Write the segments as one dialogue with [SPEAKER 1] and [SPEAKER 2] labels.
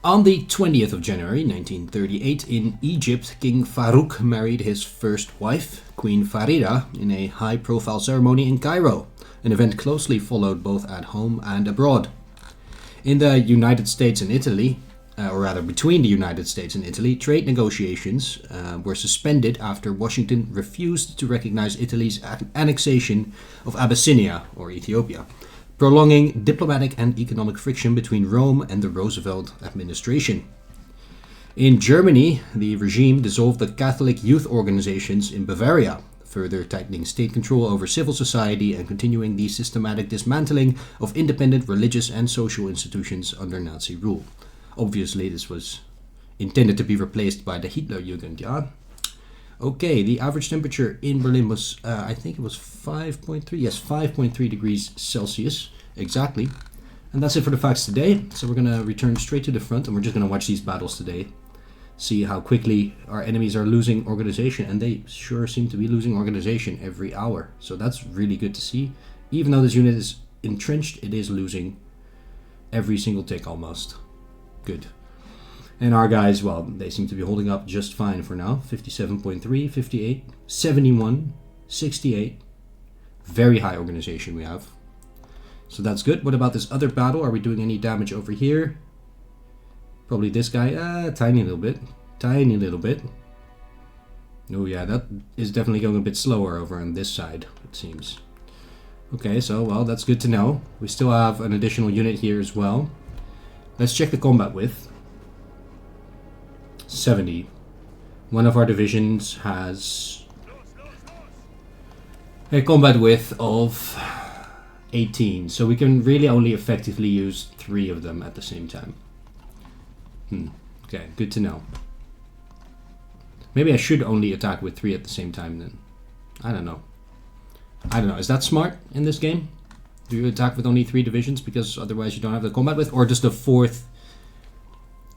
[SPEAKER 1] On the 20th of January 1938 in Egypt, King Farouk married his first wife, Queen Farida, in a high-profile ceremony in Cairo, an event closely followed both at home and abroad. In the United States and Italy, or rather between the United States and Italy, trade negotiations were suspended after Washington refused to recognize Italy's annexation of Abyssinia, or Ethiopia, prolonging diplomatic and economic friction between Rome and the Roosevelt administration. In Germany, the regime dissolved the Catholic youth organizations in Bavaria, further tightening state control over civil society and continuing the systematic dismantling of independent religious and social institutions under Nazi rule. Obviously, this was intended to be replaced by the Hitlerjugend, yeah? Okay, the average temperature in Berlin was, I think it was 5.3. Yes, 5.3 degrees Celsius, exactly. And that's it for the facts today. So we're going to return straight to the front, and we're just going to watch these battles today. See how quickly our enemies are losing organization. And they sure seem to be losing organization every hour. So that's really good to see. Even though this unit is entrenched, it is losing every single tick almost. Good. And our guys, well, they seem to be holding up just fine for now. 57.3, 58, 71, 68. Very high organization we have. So that's good. What about this other battle? Are we doing any damage over here? Probably this guy. Tiny little bit. Tiny little bit. Oh yeah, that is definitely going a bit slower over on this side, it seems. Okay, so, well, that's good to know. We still have an additional unit here as well. Let's check the combat width. 70. One of our divisions has a combat width of 18, so we can really only effectively use 3 of them at the same time. Okay, good to know. Maybe I should only attack with 3 at the same time then. I don't know. Is that smart in this game? Do you attack with only 3 divisions because otherwise you don't have the combat width? Or does the 4th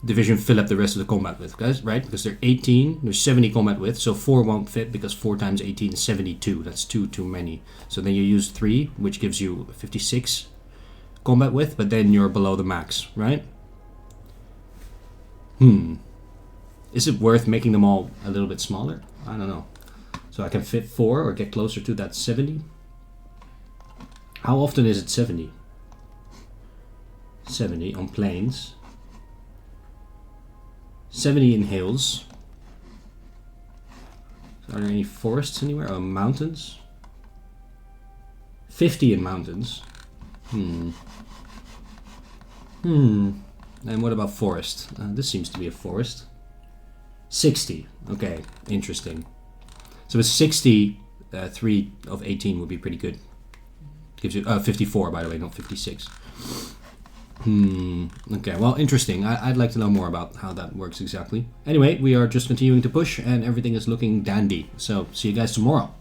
[SPEAKER 1] division fill up the rest of the combat width, guys? Right? Because they're 18, there's 70 combat width, so 4 won't fit because 4 times 18 is 72. That's 2 too many. So then you use 3, which gives you 56 combat width, but then you're below the max, right? Is it worth making them all a little bit smaller? I don't know. So I can fit 4 or get closer to that 70. How often is it 70? 70 on plains. 70 in hills. Are there any forests anywhere? Oh, mountains? 50 in mountains. And what about forest? This seems to be a forest. 60. Okay, interesting. So with 60, 3 of 18 would be pretty good. Gives you 54, by the way, not 56. Okay, well, interesting. I'd like to know more about how that works exactly. Anyway, we are just continuing to push, and everything is looking dandy. So, see you guys tomorrow.